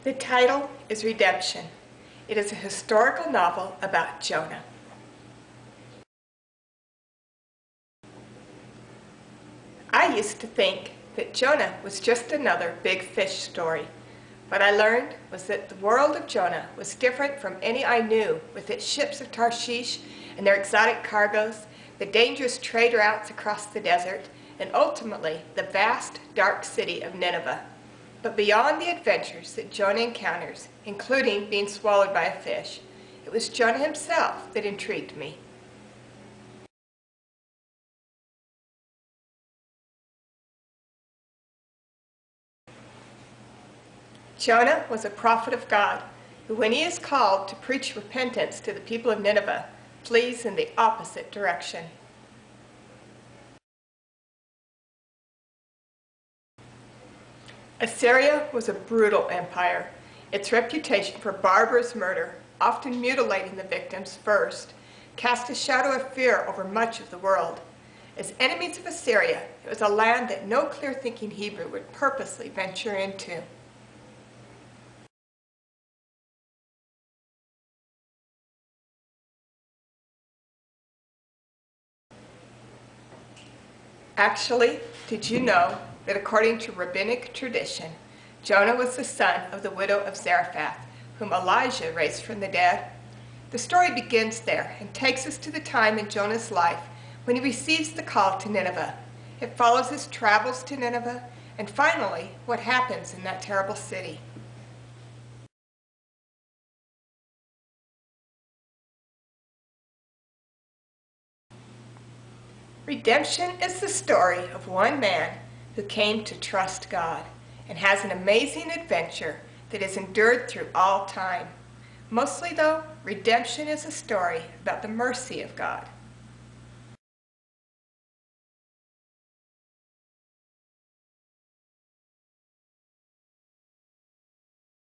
The title is Redemption. It is a historical novel about Jonah. I used to think that Jonah was just another big fish story. What I learned was that the world of Jonah was different from any I knew, with its ships of Tarshish and their exotic cargoes, the dangerous trade routes across the desert, and ultimately the vast, dark city of Nineveh. But beyond the adventures that Jonah encounters, including being swallowed by a fish, it was Jonah himself that intrigued me. Jonah was a prophet of God, who when he is called to preach repentance to the people of Nineveh, flees in the opposite direction. Assyria was a brutal empire. Its reputation for barbarous murder, often mutilating the victims first, cast a shadow of fear over much of the world. As enemies of Assyria, it was a land that no clear-thinking Hebrew would purposely venture into. Actually, did you know that according to rabbinic tradition, Jonah was the son of the widow of Zarephath, whom Elijah raised from the dead? The story begins there and takes us to the time in Jonah's life when he receives the call to Nineveh. It follows his travels to Nineveh, and finally, what happens in that terrible city. Redemption is the story of one man who came to trust God and has an amazing adventure that is endured through all time. Mostly, though, redemption is a story about the mercy of God.